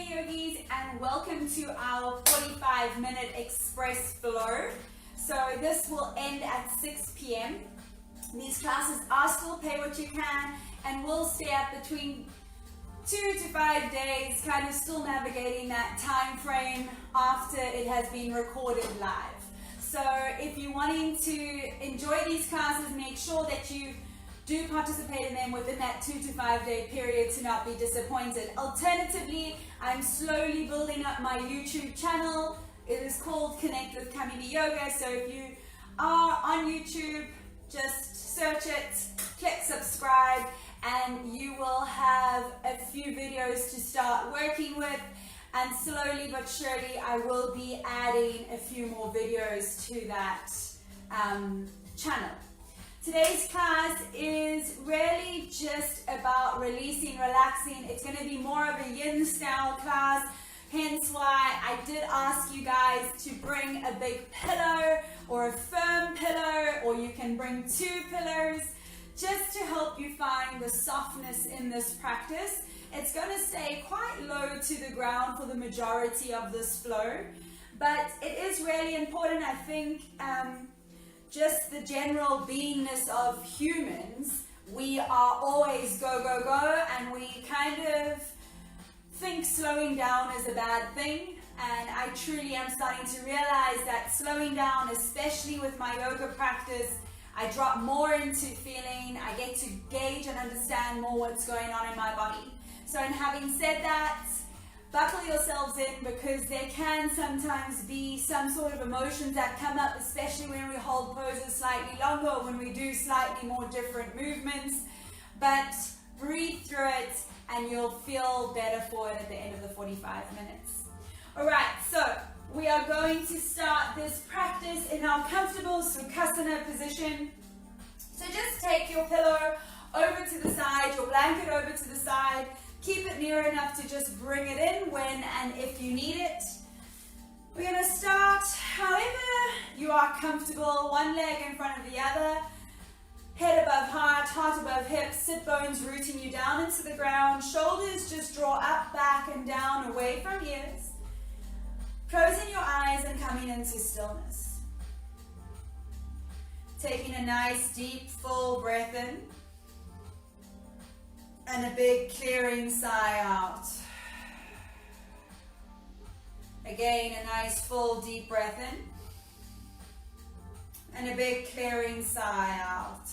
yogis, and welcome to our 45-minute express flow. So this will end at 6 p.m. These classes are still pay what you can and will stay up between 2 to 5 days, kind of still navigating that time frame after it has been recorded live. So if you're wanting to enjoy these classes, make sure that you do participate in them within that 2 to 5 day period to not be disappointed. Alternatively, I'm slowly building up my YouTube channel. It is called Connect with Kamini Yoga. So if you are on YouTube, just search it, click subscribe, and you will have a few videos to start working with. And slowly but surely, I will be adding a few more videos to that channel. Today's class is really just about releasing, relaxing. It's going to be more of a yin style class, hence why I did ask you guys to bring a big pillow or a firm pillow, or you can bring 2 pillows just to help you find the softness in this practice. It's going to stay quite low to the ground for the majority of this flow, but it is really important, I think, just the general beingness of humans. We are always go, go, go, and we kind of think slowing down is a bad thing. And I truly am starting to realize that slowing down, especially with my yoga practice, I drop more into feeling, I get to gauge and understand more what's going on in my body. So in having said that, buckle yourselves in, because there can sometimes be some sort of emotions that come up, especially when we hold poses slightly longer, when we do slightly more different movements. But breathe through it and you'll feel better for it at the end of the 45 minutes. Alright, so we are going to start this practice in our comfortable Sukhasana position. So just take your pillow over to the side, your blanket over to the side. Keep it near enough to just bring it in when and if you need it. We're going to start however you are comfortable, one leg in front of the other, head above heart, heart above hips, sit bones rooting you down into the ground, shoulders just draw up, back and down, away from ears. Closing your eyes and coming into stillness. Taking a nice deep full breath in. And a big clearing sigh out. Again, a nice full deep breath in. And a big clearing sigh out.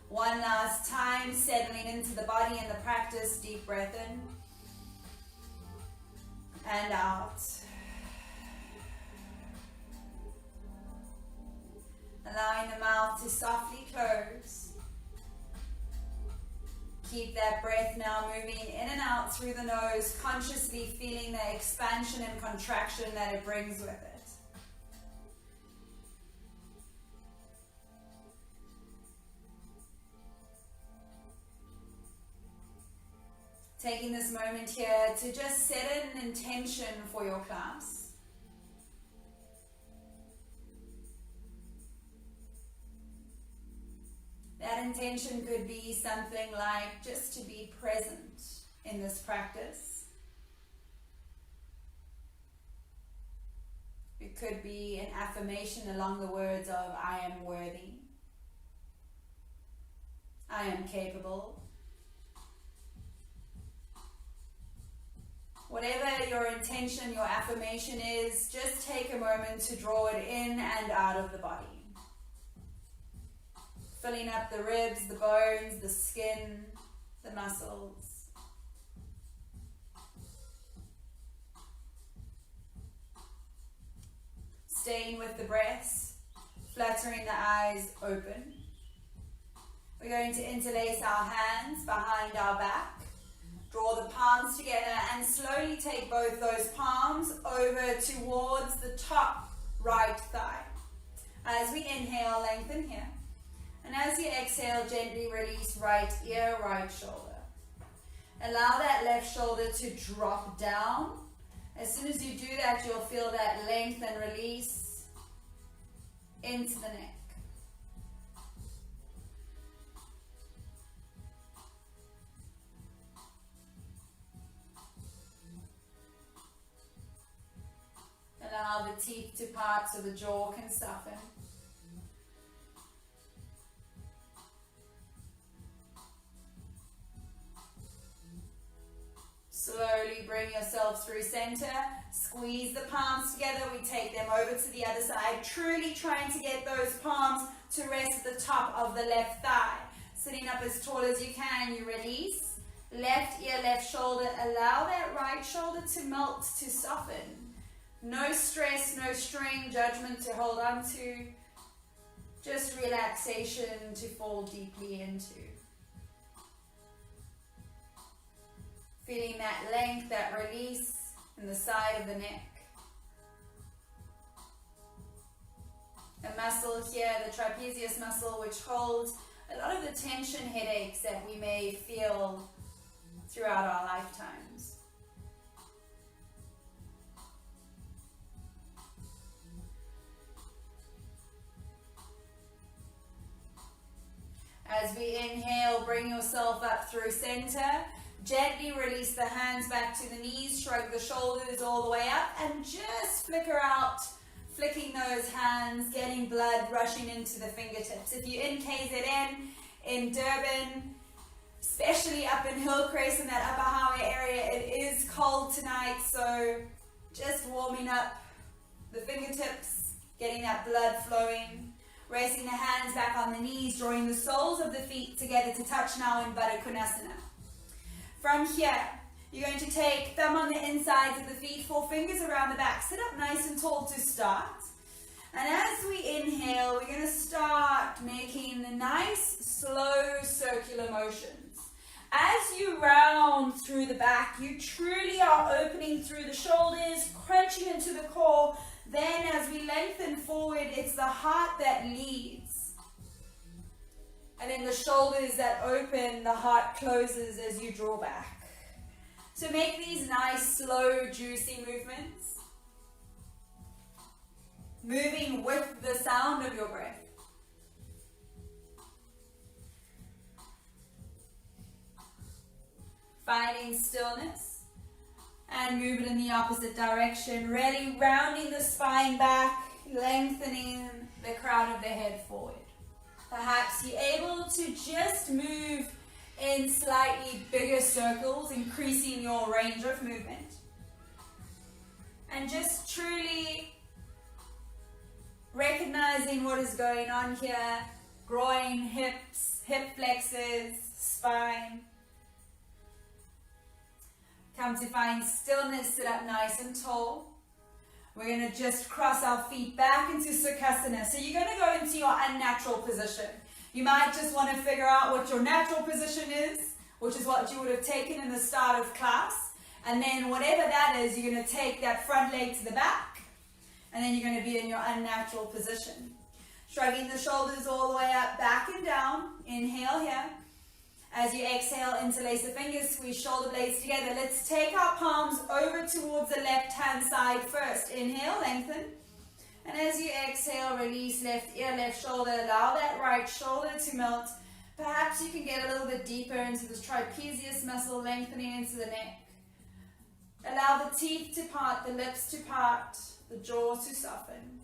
One last time, settling into the body and the practice. Deep breath in. And out. Allowing the mouth to softly close. Keep that breath now moving in and out through the nose, consciously feeling the expansion and contraction that it brings with it. Taking this moment here to just set an intention for your class. That intention could be something like just to be present in this practice. It could be an affirmation along the words of I am worthy, I am capable. Whatever your intention, your affirmation is, just take a moment to draw it in and out of the body. Filling up the ribs, the bones, the skin, the muscles. Staying with the breath, fluttering the eyes open. We're going to interlace our hands behind our back. Draw the palms together and slowly take both those palms over towards the top right thigh. As we inhale, lengthen here. And as you exhale, gently release right ear, right shoulder. Allow that left shoulder to drop down. As soon as you do that, you'll feel that length and release into the neck. teeth to part so the jaw can soften. Slowly bring yourself through center. Squeeze the palms together. We take them over to the other side. Truly trying to get those palms to rest at the top of the left thigh. Sitting up as tall as you can. You release. Left ear, left shoulder. Allow that right shoulder to melt, to soften. No stress, no strain, judgment to hold on to. Just relaxation to fall deeply into. Feeling that length, that release in the side of the neck. The muscle here, the trapezius muscle, which holds a lot of the tension headaches that we may feel throughout our lifetimes. As we inhale, bring yourself up through center. Gently release the hands back to the knees, shrug the shoulders all the way up, and just flicker out, flicking those hands, getting blood rushing into the fingertips. If you're in KZN, in Durban, especially up in Hillcrest in that upper highway area, it is cold tonight, so just warming up the fingertips, getting that blood flowing, raising the hands back on the knees, drawing the soles of the feet together to touch now in Baddha Konasana. From here, you're going to take thumb on the insides of the feet, 4 fingers around the back. Sit up nice and tall to start. And as we inhale, we're going to start making the nice, slow circular motions. As you round through the back, you truly are opening through the shoulders, crunching into the core. Then as we lengthen forward, it's the heart that leads. And in the shoulders that open, the heart closes as you draw back. So make these nice, slow, juicy movements. Moving with the sound of your breath. Finding stillness. And move it in the opposite direction. Really rounding the spine back, lengthening the crown of the head forward. Perhaps you're able to just move in slightly bigger circles, increasing your range of movement. And just truly recognizing what is going on here. Groin, hips, hip flexors, spine. Come to find stillness, sit up nice and tall. We're going to just cross our feet back into Sukhasana. So you're going to go into your unnatural position. You might just want to figure out what your natural position is, which is what you would have taken in the start of class. And then whatever that is, you're going to take that front leg to the back. And then you're going to be in your unnatural position. Shrugging the shoulders all the way up, back and down. Inhale here. As you exhale, interlace the fingers, squeeze shoulder blades together. Let's take our palms over towards the left-hand side first. Inhale, lengthen. And as you exhale, release left ear, left shoulder. Allow that right shoulder to melt. Perhaps you can get a little bit deeper into this trapezius muscle, lengthening into the neck. Allow the teeth to part, the lips to part, the jaw to soften.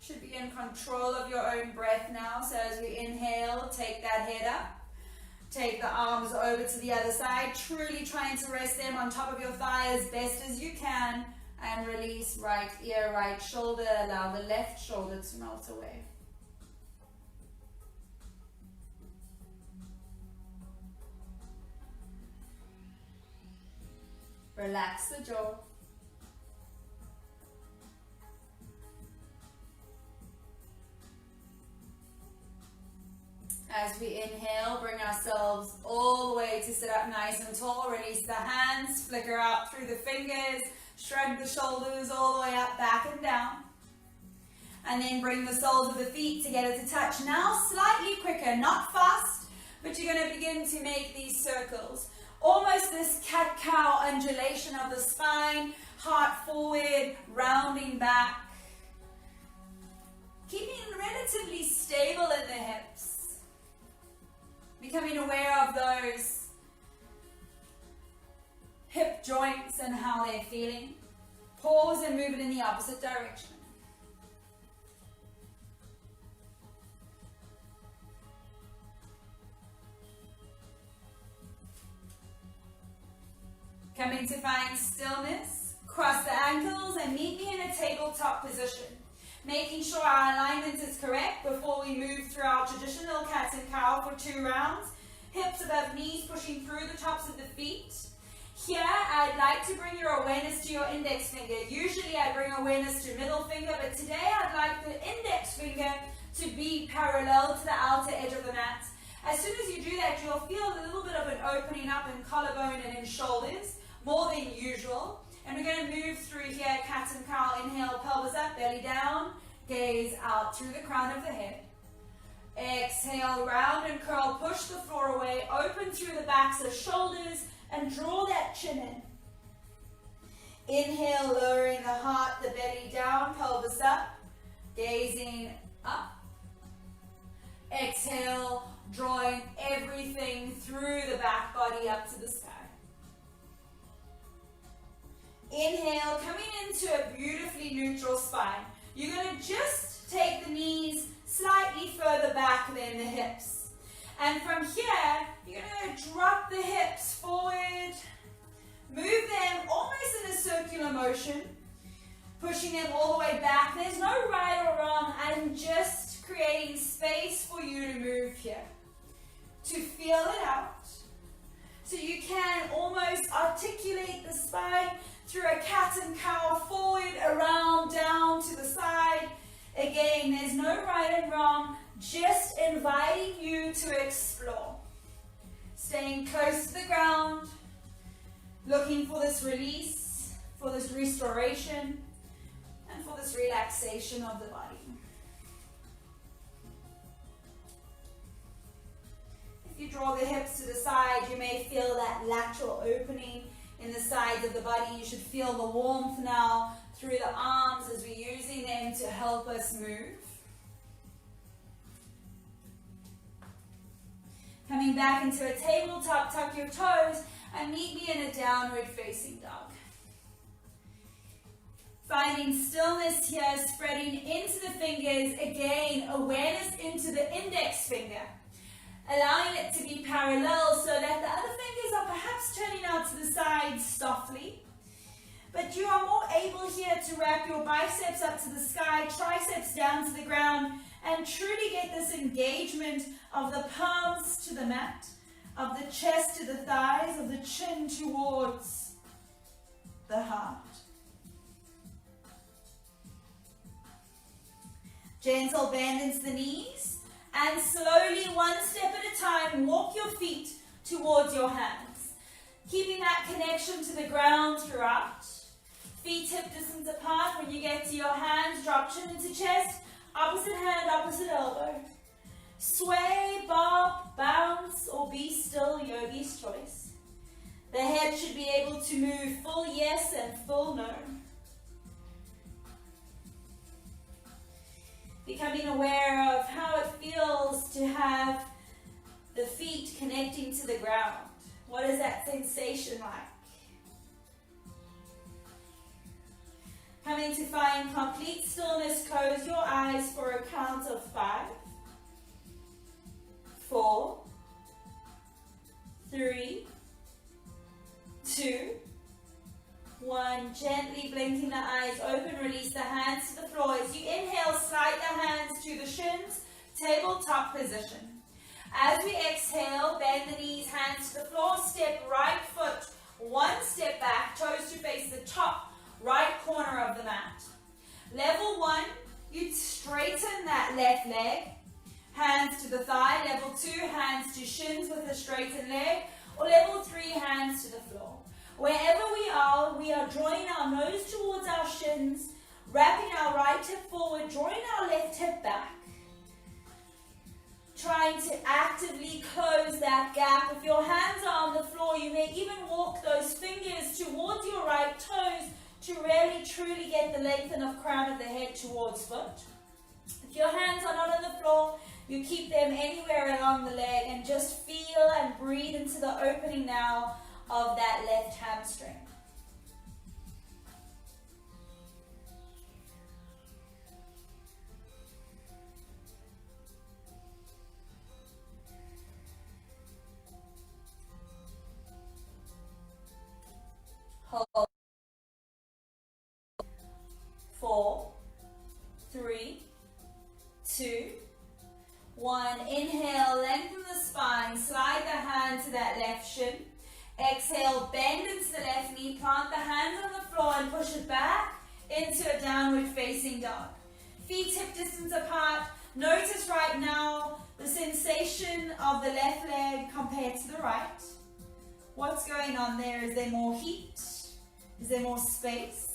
Should be in control of your own breath now. So as we inhale, take that head up. Take the arms over to the other side. Truly trying to rest them on top of your thigh as best as you can. And release right ear, right shoulder. Allow the left shoulder to melt away. Relax the jaw. As we inhale, bring ourselves all the way to sit up nice and tall. Release the hands, flicker out through the fingers, shrug the shoulders all the way up, back and down. And then bring the soles of the feet together to touch. Now slightly quicker, not fast, but you're going to begin to make these circles. Almost this cat-cow undulation of the spine, heart forward, rounding back. Keeping relatively stable in the hips. Becoming aware of those hip joints and how they're feeling. Pause and move it in the opposite direction. Coming to find stillness, cross the ankles and meet me in a tabletop position. Making sure our alignment is correct before we move through our traditional cat and cow for 2 rounds. Hips above knees, pushing through the tops of the feet. Here, I'd like to bring your awareness to your index finger. Usually I bring awareness to middle finger, but today I'd like the index finger to be parallel to the outer edge of the mat. As soon as you do that, you'll feel a little bit of an opening up in collarbone and in shoulders, more than usual. And we're going to move through here, cat and cow. Inhale, pelvis up, belly down, gaze out through the crown of the head. Exhale, round and curl, push the floor away, open through the backs of shoulders, and draw that chin in. Inhale, lowering the heart, the belly down, pelvis up, gazing up. Exhale, drawing everything through the back body up to the sky. Inhale, coming into a beautifully neutral spine. You're going to just take the knees slightly further back than the hips. And from here, you're going to drop the hips forward, move them almost in a circular motion, pushing them all the way back. There's no right or wrong. I'm just creating space for you to move here, to feel it out. So you can almost articulate the spine through a cat and cow, forward, around, down, to the side. Again, there's no right and wrong, just inviting you to explore. Staying close to the ground, looking for this release, for this restoration, and for this relaxation of the body. If you draw the hips to the side, you may feel that lateral opening in the sides of the body. You should feel the warmth now through the arms as we're using them to help us move. Coming back into a tabletop, tuck your toes and meet me in a downward facing dog. Finding stillness here, spreading into the fingers. Again, awareness into the index finger. Allowing it to be parallel so that the other fingers are perhaps turning out to the sides softly. But you are more able here to wrap your biceps up to the sky, triceps down to the ground, and truly get this engagement of the palms to the mat, of the chest to the thighs, of the chin towards the heart. Gentle bend into the knees. And slowly, one step at a time, walk your feet towards your hands. Keeping that connection to the ground throughout. Feet hip distance apart. When you get to your hands, drop chin into chest. Opposite hand, opposite elbow. Sway, bop, bounce, or be still, yogi's choice. The head should be able to move full yes and full no. Becoming aware of how it feels to have the feet connecting to the ground. What is that sensation like? Coming to find complete stillness, close your eyes for a count of 5, 4, 3, 2, 1. Gently blinking the eyes open, release the hands to the floor. As you inhale, slide the hands to the shins, tabletop position. As we exhale, bend the knees, hands to the floor, step right foot, 1 step back, toes to face the top right corner of the mat. Level 1, you straighten that left leg, hands to the thigh. Level 2, hands to shins with a straightened leg. Or level 3, hands to the floor. Wherever we are drawing our nose towards our shins, wrapping our right hip forward, drawing our left hip back. Trying to actively close that gap. If your hands are on the floor, you may even walk those fingers towards your right toes to really truly get the length of crown of the head towards foot. If your hands are not on the floor, You keep them anywhere along the leg and just feel and breathe into the opening now of that left hamstring. Hold. 4, 3, 2, 1. Inhale, lengthen the spine, slide the hand to that left shin. Exhale, bend into the left knee, plant the hands on the floor and push it back into a downward facing dog. Feet hip distance apart. Notice right now the sensation of the left leg compared to the right. What's going on there? Is there more heat? Is there more space?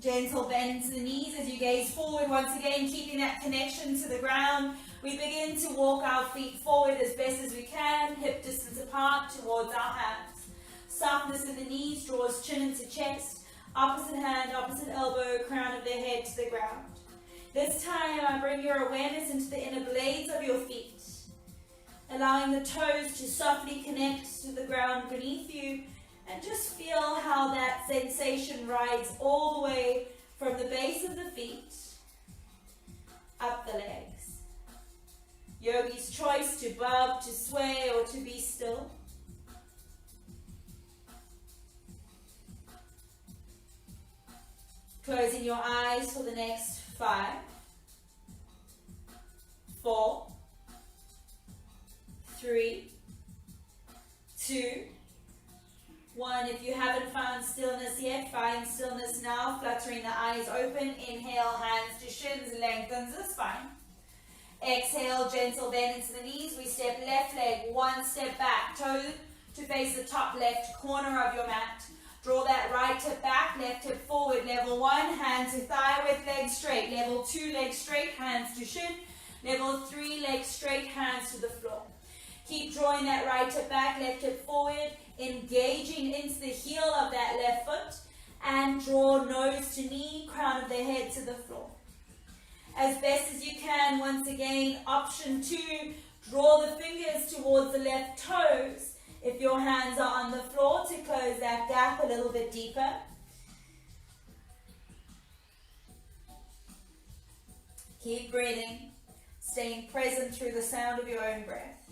Gentle bend into the knees as you gaze forward. Once again, keeping that connection to the ground. We begin to walk our feet forward as best as we can, hip distance apart towards our hands. Softness in the knees draws chin into chest. Opposite hand, opposite elbow, crown of the head to the ground. This time, I bring your awareness into the inner blades of your feet, allowing the toes to softly connect to the ground beneath you, and just feel how that sensation rides all the way from the base of the feet up the legs. Yogi's choice to bob, to sway, or to be still. Closing your eyes for the next 5, 4, 3, 2, 1. If you haven't found stillness yet, find stillness now. Fluttering the eyes open. Inhale, hands to shins, lengthens the spine. Exhale, gentle bend into the knees. We step left leg, 1 step back, toe to face the top left corner of your mat. Draw that right hip back, left hip forward. Level 1, hand to thigh width, legs straight. Level 2, legs straight, hands to shin. Level 3, legs straight, hands to the floor. Keep drawing that right hip back, left hip forward, engaging into the heel of that left foot, and draw nose to knee, crown of the head to the floor. As best as you can, once again, option 2, draw the fingers towards the left toes if your hands are on the floor to close that gap a little bit deeper. Keep breathing, staying present through the sound of your own breath.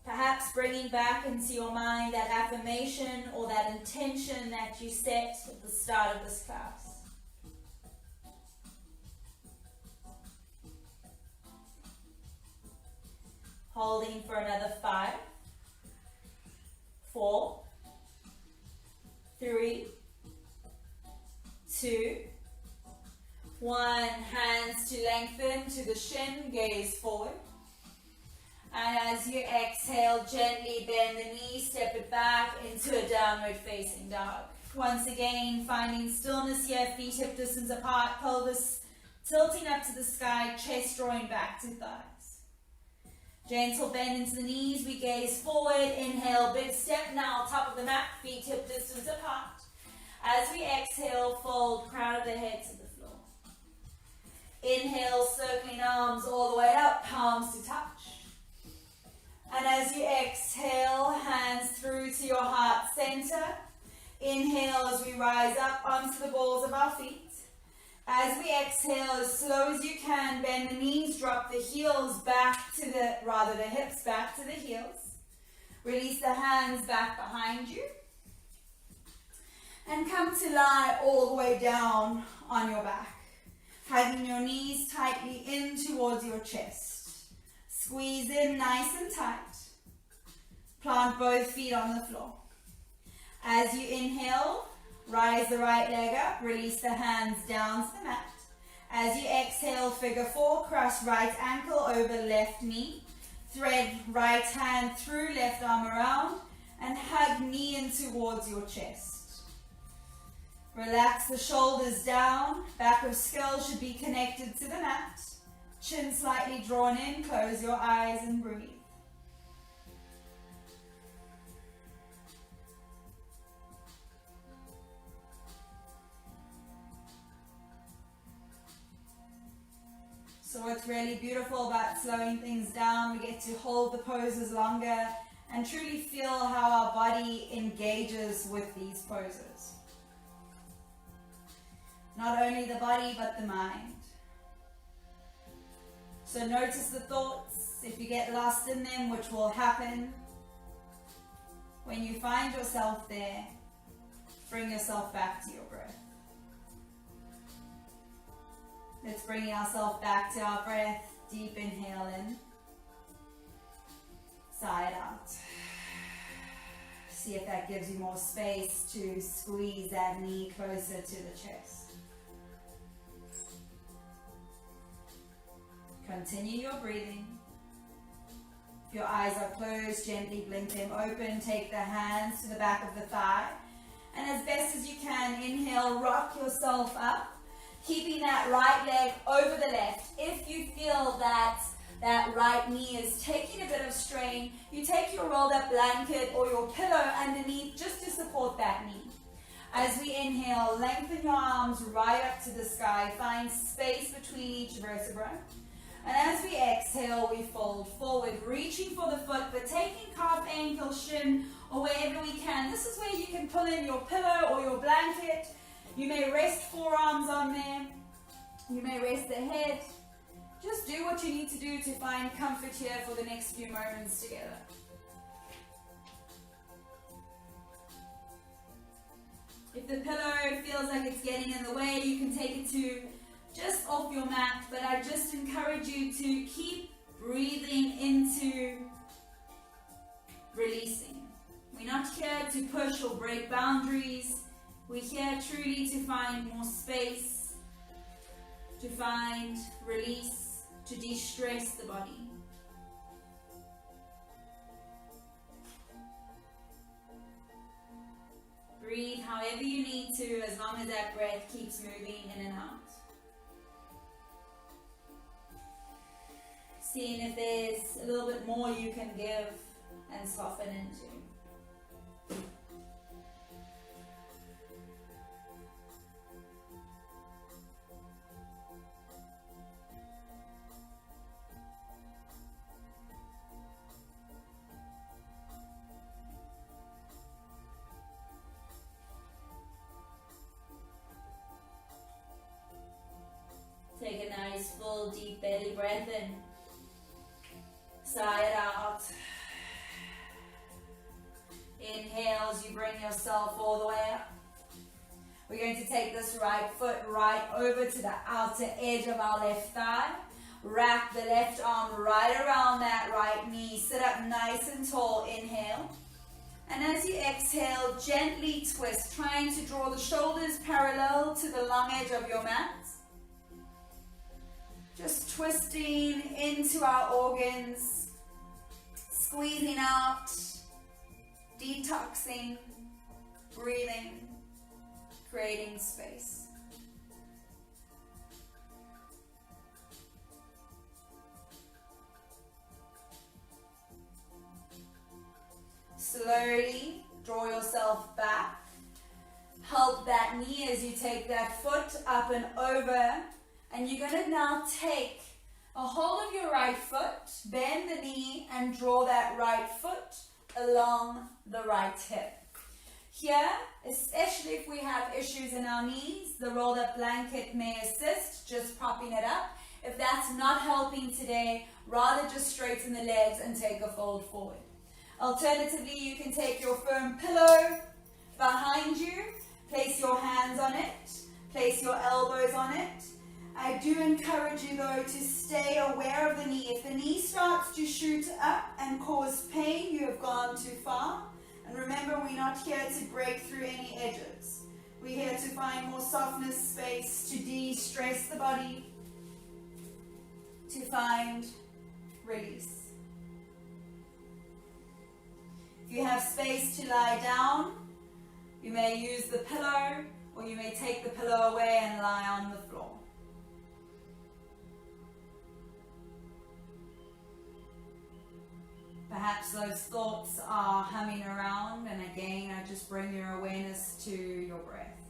Perhaps bringing back into your mind that affirmation or that intention that you set at the start of this class. Holding for another 5, 4, 3, 2, 1. Hands to lengthen to the shin, gaze forward. And as you exhale, gently bend the knee, step it back into a downward facing dog. Once again, finding stillness here, feet hip distance apart, pelvis tilting up to the sky, chest drawing back to thighs. Gentle bend into the knees, we gaze forward, inhale, big step now, top of the mat, feet hip distance apart. As we exhale, fold, crown of the head to the floor. Inhale, circling arms all the way up, palms to touch. And as you exhale, hands through to your heart center. Inhale as we rise up onto the balls of our feet. As we exhale, as slow as you can, bend the knees, drop the heels back to the hips back to the heels. Release the hands back behind you. And come to lie all the way down on your back. Hugging your knees tightly in towards your chest. Squeeze in nice and tight. Plant both feet on the floor. As you inhale, rise the right leg up, release the hands down to the mat. As you exhale, figure 4, cross right ankle over left knee. Thread right hand through, left arm around, and hug knee in towards your chest. Relax the shoulders down, back of skull should be connected to the mat. Chin slightly drawn in, close your eyes and breathe. So what's really beautiful about slowing things down, we get to hold the poses longer and truly feel how our body engages with these poses. Not only the body, but the mind. So notice the thoughts, if you get lost in them, which will happen. When you find yourself there, bring yourself back to your breath. Let's bring ourselves back to our breath. Deep inhale in. Sigh it out. See if that gives you more space to squeeze that knee closer to the chest. Continue your breathing. If your eyes are closed, gently blink them open. Take the hands to the back of the thigh. And as best as you can, inhale, rock yourself up. Keeping that right leg over the left. If you feel that right knee is taking a bit of strain, you take your rolled up blanket or your pillow underneath just to support that knee. As we inhale, lengthen your arms right up to the sky. Find space between each vertebra. And as we exhale, we fold forward, reaching for the foot, but taking calf, ankle, shin, or wherever we can. This is where you can pull in your pillow or your blanket. You may rest forearms on there. You may rest the head. Just do what you need to do to find comfort here for the next few moments together. If the pillow feels like it's getting in the way, you can take it to just off your mat, but I just encourage you to keep breathing into releasing. We're not here to push or break boundaries. We're here truly to find more space, to find release, to de-stress the body. Breathe however you need to, as long as that breath keeps moving in and out. Seeing if there's a little bit more you can give and soften into. Take a nice full deep belly breath in. Sigh it out. Inhale as you bring yourself all the way up. We're going to take this right foot right over to the outer edge of our left thigh. Wrap the left arm right around that right knee. Sit up nice and tall. Inhale. And as you exhale, gently twist, trying to draw the shoulders parallel to the long edge of your mat. Just twisting into our organs, squeezing out, detoxing, breathing, creating space. Slowly draw yourself back. Help that knee as you take that foot up and over. And you're going to now take a hold of your right foot, bend the knee, and draw that right foot along the right hip. Here, especially if we have issues in our knees, the rolled up blanket may assist, just propping it up. If that's not helping today, rather just straighten the legs and take a fold forward. Alternatively, you can take your firm pillow behind you, place your hands on it, place your elbows on it. I do encourage you though to stay aware of the knee. If the knee starts to shoot up and cause pain, you have gone too far. And remember, we're not here to break through any edges. We're here to find more softness, space, to de-stress the body, to find release. If you have space to lie down, you may use the pillow, or you may take the pillow away and lie on the floor. Perhaps those thoughts are humming around, and again, I just bring your awareness to your breath.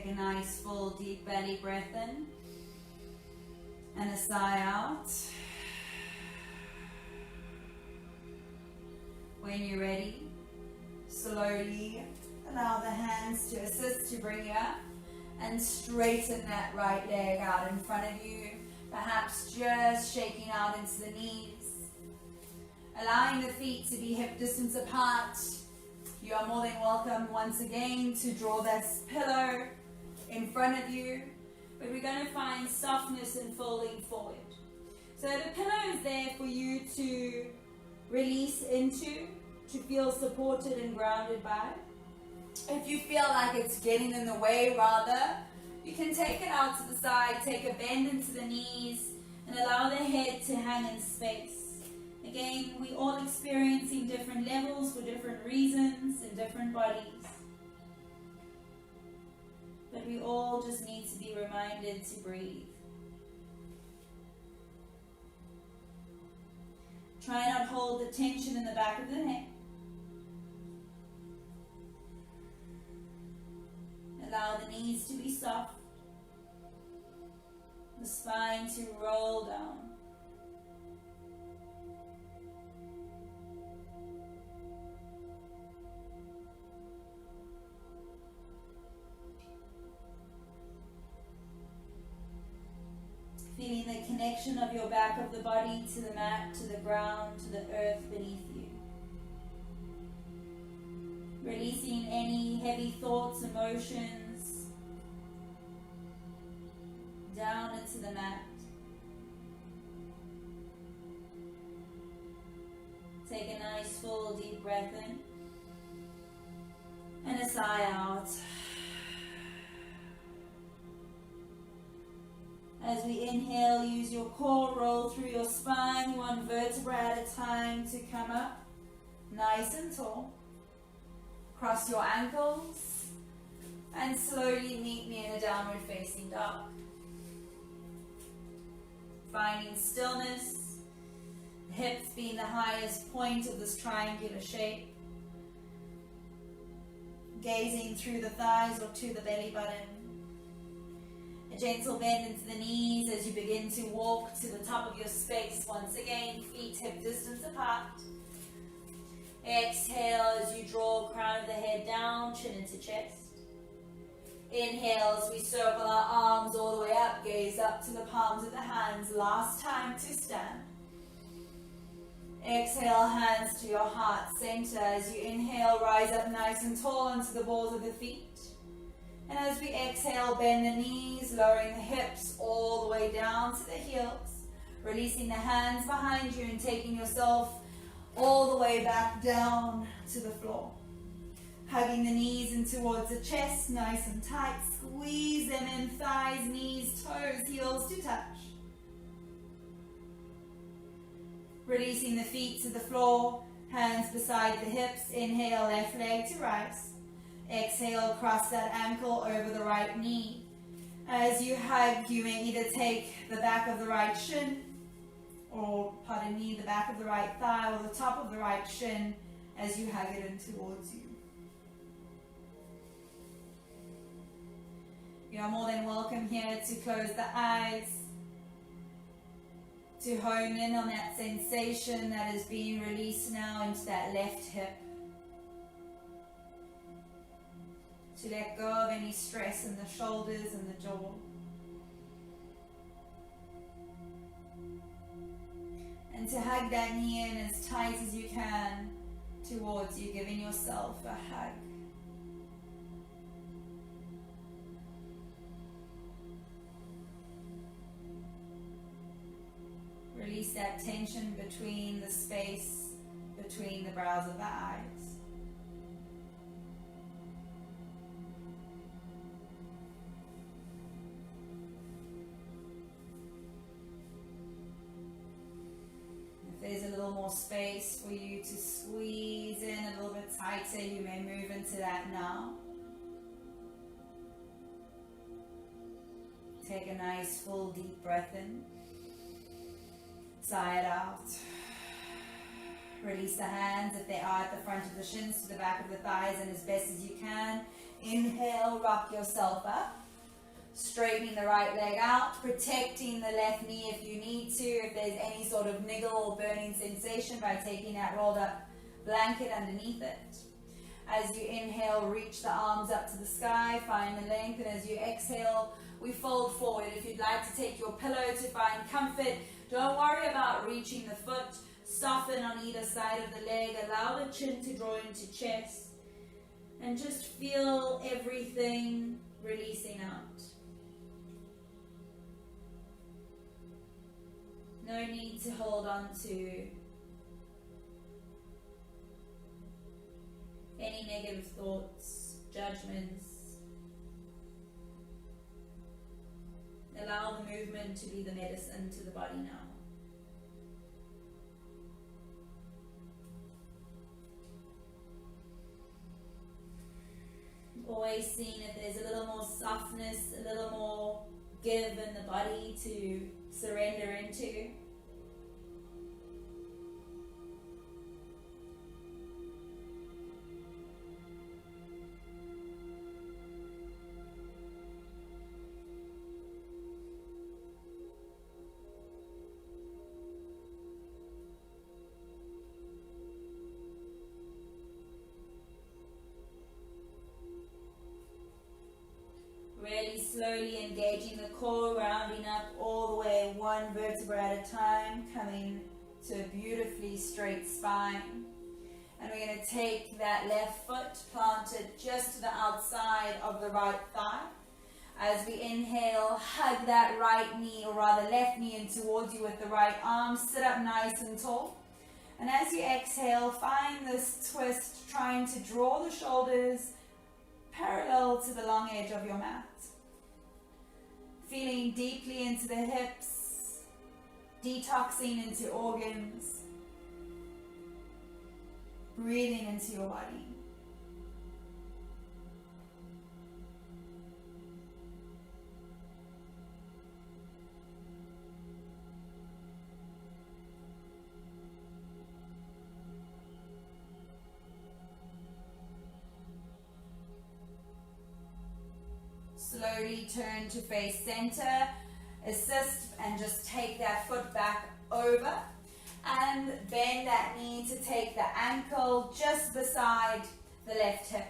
Take a nice full deep belly breath in and a sigh out. When you're ready, slowly allow the hands to assist to bring you up and straighten that right leg out in front of you, perhaps just shaking out into the knees. Allowing the feet to be hip distance apart. You are more than welcome once again to draw this pillow in front of you, but we're going to find softness in folding forward. So the pillow is there for you to release into, to feel supported and grounded by. If you feel like it's getting in the way, rather, you can take it out to the side, take a bend into the knees, and allow the head to hang in space. Again, we all experiencing different levels for different reasons in different bodies. But we all just need to be reminded to breathe. Try not to hold the tension in the back of the neck. Allow the knees to be soft, the spine to roll down. Feeling the connection of your back of the body to the mat, to the ground, to the earth beneath you. Releasing any heavy thoughts, emotions down into the mat. Take a nice full deep breath in and a sigh out. As we inhale, use your core, roll through your spine, one vertebra at a time to come up, nice and tall. Cross your ankles and slowly meet me in a downward facing dog. Finding stillness, the hips being the highest point of this triangular shape. Gazing through the thighs or to the belly button. A gentle bend into the knees as you begin to walk to the top of your space. Once again, feet hip distance apart. Exhale as you draw crown of the head down, chin into chest. Inhale as we circle our arms all the way up, gaze up to the palms of the hands. Last time to stand. Exhale, hands to your heart center. As you inhale, rise up nice and tall onto the balls of the feet. And as we exhale, bend the knees, lowering the hips all the way down to the heels. Releasing the hands behind you and taking yourself all the way back down to the floor. Hugging the knees in towards the chest, nice and tight. Squeeze them in, thighs, knees, toes, heels to touch. Releasing the feet to the floor, hands beside the hips. Inhale, left leg to rise. Exhale, cross that ankle over the right knee. As you hug, you may either take the back of the right shin, or pardon me, the back of the right thigh or the top of the right shin as you hug it in towards you. You are more than welcome here to close the eyes, to hone in on that sensation that is being released now into that left hip. To let go of any stress in the shoulders and the jaw. And to hug that knee in as tight as you can towards you, giving yourself a hug. Release that tension between the space between the brows of the eyes. There's a little more space for you to squeeze in a little bit tighter. You may move into that now. Take a nice full deep breath in. Sigh it out. Release the hands if they are at the front of the shins to the back of the thighs, and as best as you can, Inhale, rock yourself up. Straightening the right leg out, protecting the left knee if you need to, if there's any sort of niggle or burning sensation, by taking that rolled up blanket underneath it. As you inhale, reach the arms up to the sky, find the length, and as you exhale, we fold forward. If you'd like to take your pillow to find comfort, don't worry about reaching the foot. Soften on either side of the leg, allow the chin to draw into chest, and just feel everything releasing out. No need to hold on to any negative thoughts, judgments. Allow the movement to be the medicine to the body now. Always seeing if there's a little more softness, a little more give in the body to surrender into. Really slowly engaging the core, rounding up all the way one vertebra at a time, coming to a beautifully straight spine. And we're going to take that left foot, plant it just to the outside of the right thigh. As we inhale, hug that right knee, or rather left knee, in towards you with the right arm. Sit up nice and tall. And as you exhale, find this twist, trying to draw the shoulders parallel to the long edge of your mat. Feeling deeply into the hips, detoxing into organs, breathing into your body. Slowly turn to face center, assist, and just take that foot back over and bend that knee to take the ankle just beside the left hip.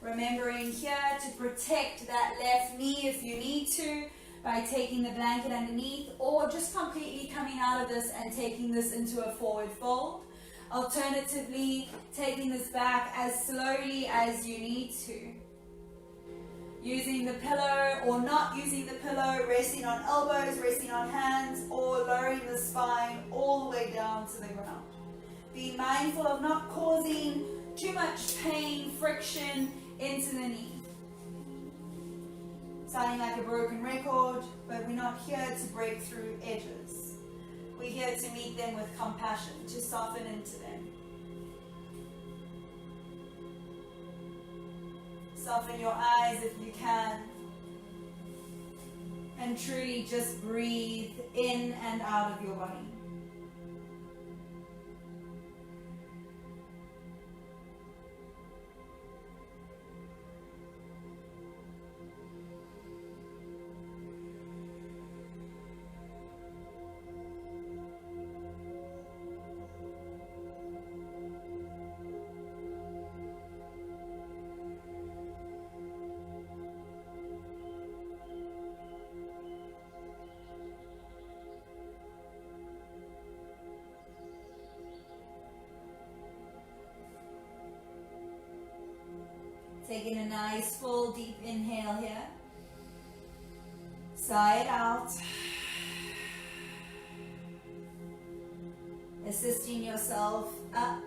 Remembering here to protect that left knee if you need to by taking the blanket underneath, or just completely coming out of this and taking this into a forward fold. Alternatively, taking this back as slowly as you need to. Using the pillow or not using the pillow, resting on elbows, resting on hands, or lowering the spine all the way down to the ground. Being mindful of not causing too much pain, friction into the knee. Sounding like a broken record, but we're not here to break through edges. We're here to meet them with compassion, to soften into them. Soften your eyes if you can. And truly just breathe in and out of your body. Taking a nice full deep inhale here. Sigh it out. Assisting yourself up.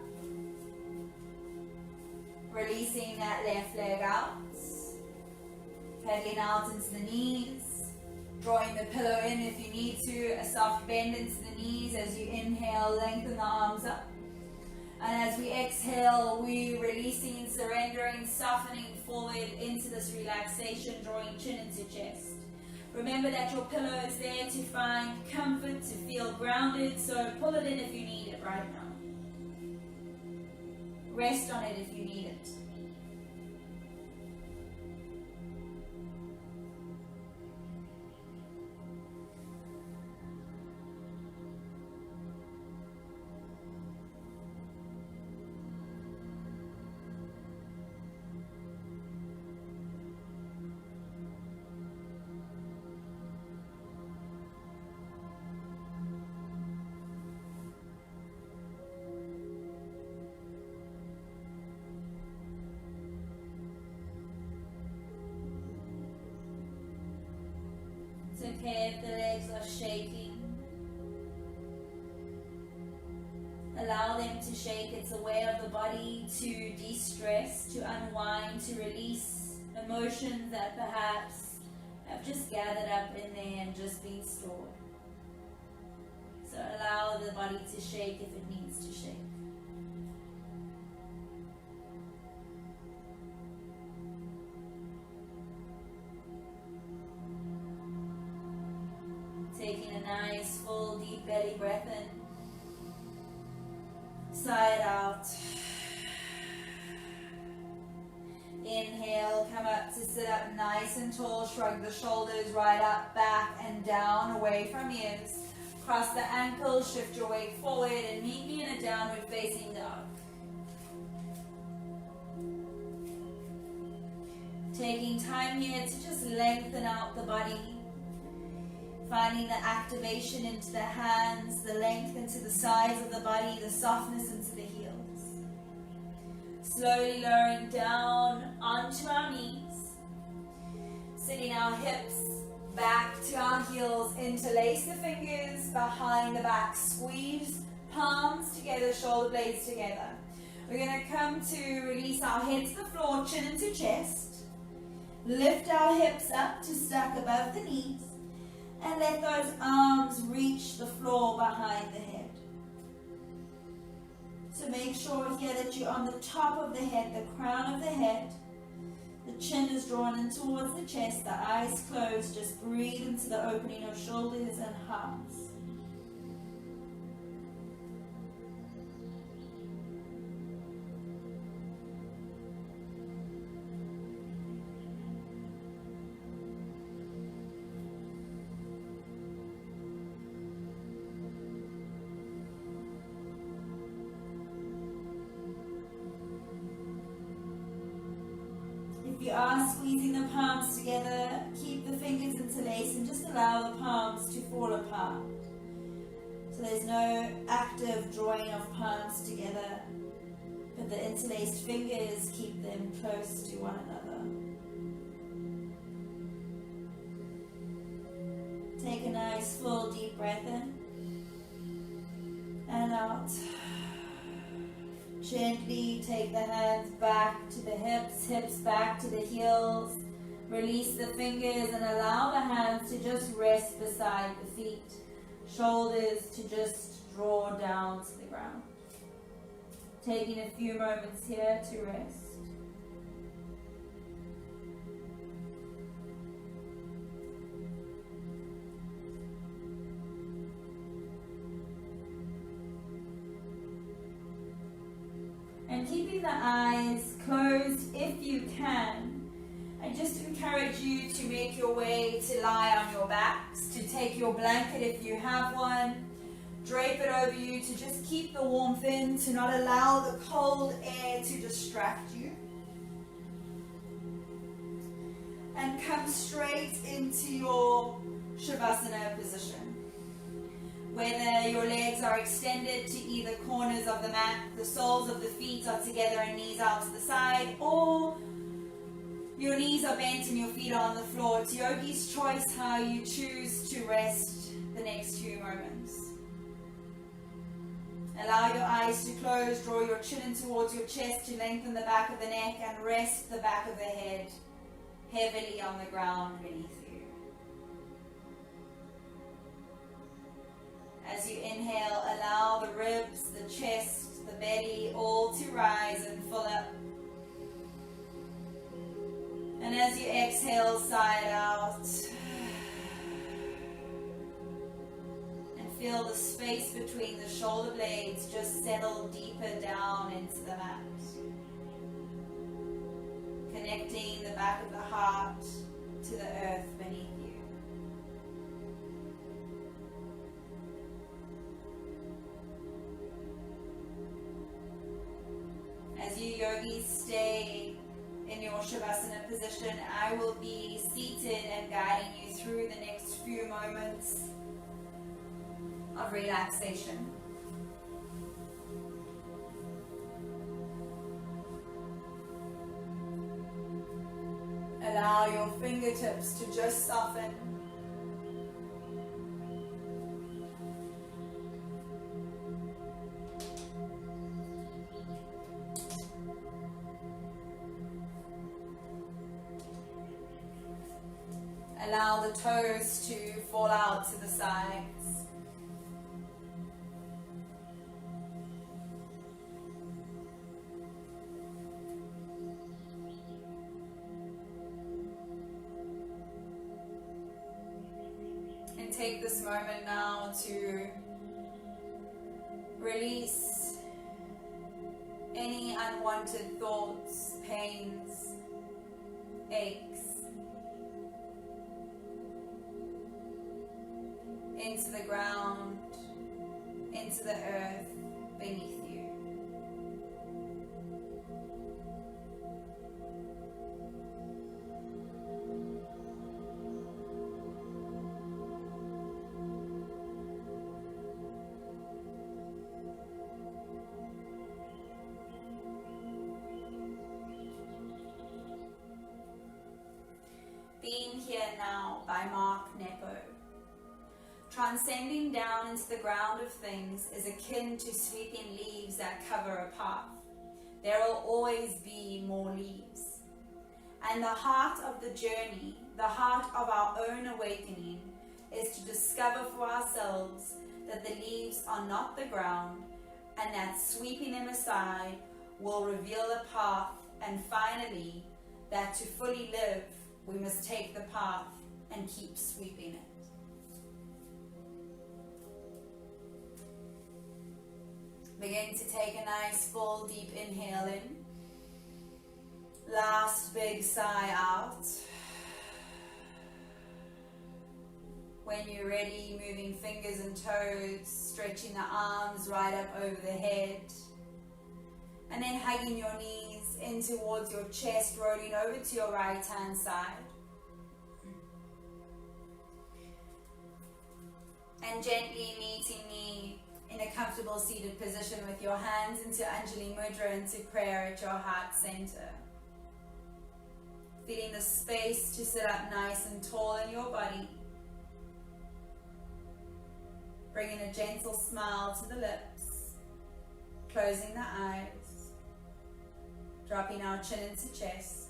Releasing that left leg out. Pedaling out into the knees. Drawing the pillow in if you need to. A soft bend into the knees as you inhale. Lengthen the arms up. And as we exhale, we're releasing, surrendering, softening forward into this relaxation, drawing chin into chest. Remember that your pillow is there to find comfort, to feel grounded, so pull it in if you need it right now. Rest on it if you need it. care if the legs are shaking. Allow them to shake. It's a way of the body to de-stress, to unwind, to release emotions that perhaps have just gathered up in there and just been stored. So allow the body to shake if it needs to shake. Taking a nice full deep belly breath in. Side out. Inhale, come up to sit up nice and tall. Shrug the shoulders right up, back and down, away from ears. Cross the ankles, shift your weight forward and meet me in a downward facing dog. Taking time here to just lengthen out the body. Finding the activation into the hands, the length into the sides of the body, the softness into the heels. Slowly lowering down onto our knees. Sitting our hips back to our heels, interlace the fingers behind the back. Squeeze palms together, shoulder blades together. We're going to come to release our head to the floor, chin into chest. Lift our hips up to stack above the knees. And let those arms reach the floor behind the head. So make sure here that you're on the top of the head, the crown of the head. The chin is drawn in towards the chest, the eyes closed. Just breathe into the opening of shoulders and hearts. If you are squeezing the palms together, keep the fingers interlaced and just allow the palms to fall apart. So there's no active drawing of palms together, but the interlaced fingers keep them close to one another. Take a nice full deep breath in and out. Gently take the hands back to the hips, hips back to the heels. Release the fingers and allow the hands to just rest beside the feet. Shoulders to just draw down to the ground. Taking a few moments here to rest. And keeping the eyes closed if you can. I just encourage you to make your way to lie on your backs, to take your blanket if you have one, drape it over you to just keep the warmth in, to not allow the cold air to distract you. And come straight into your Shavasana position. Whether your legs are extended to either corners of the mat, the soles of the feet are together and knees out to the side, or your knees are bent and your feet are on the floor. It's yogi's choice how you choose to rest the next few moments. Allow your eyes to close, draw your chin in towards your chest to lengthen the back of the neck and rest the back of the head heavily on the ground beneath you. As you inhale, allow the ribs, the chest, the belly all to rise and fill up. And as you exhale, side out. And feel the space between the shoulder blades just settle deeper down into the mat. Connecting the back of the heart to the earth beneath you. As you yogis stay in your Shavasana position, I will be seated and guiding you through the next few moments of relaxation. Allow your fingertips to just soften. Allow the toes to fall out to the sides. And take this moment now to release any unwanted thoughts, pains, aches into the ground, into the earth beneath you. Being Here Now by Mark Nepo. Transcending down into the ground of things is akin to sweeping leaves that cover a path. There will always be more leaves. And the heart of the journey, the heart of our own awakening, is to discover for ourselves that the leaves are not the ground, and that sweeping them aside will reveal a path, and finally, that to fully live, we must take the path and keep sweeping it. Begin to take a nice full deep inhale in. Last big sigh out. When you're ready, moving fingers and toes, stretching the arms right up over the head. And then hugging your knees in towards your chest, rolling over to your right hand side. And gently meeting me in a comfortable seated position with your hands into Anjali Mudra, into prayer at your heart center. Feeling the space to sit up nice and tall in your body. Bringing a gentle smile to the lips. Closing the eyes. Dropping our chin into chest.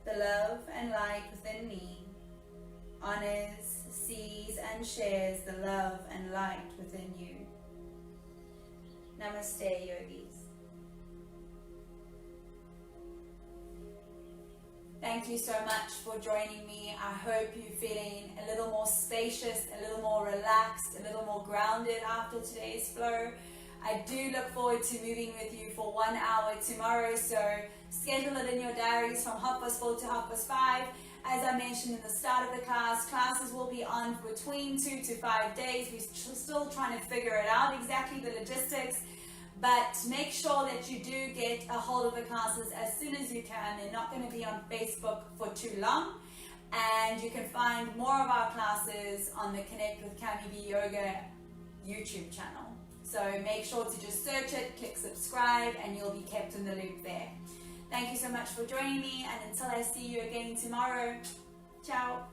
The love and light within me honors, sees and shares the love and light within you. Namaste, yogis. Thank you so much for joining me. I hope you're feeling a little more spacious, a little more relaxed, a little more grounded after today's flow. I do look forward to moving with you for 1 hour tomorrow, so schedule it in your diaries from 4:30 to 5:30. As I mentioned in the start of the class, classes will be on between 2 to 5 days. We're still trying to figure it out, exactly the logistics, but make sure that you do get a hold of the classes as soon as you can. They're not going to be on Facebook for too long, and you can find more of our classes on the Connect with Cami B Yoga YouTube channel. So make sure to just search it, click subscribe, and you'll be kept in the loop there. Thank you so much for joining me, and until I see you again tomorrow, ciao.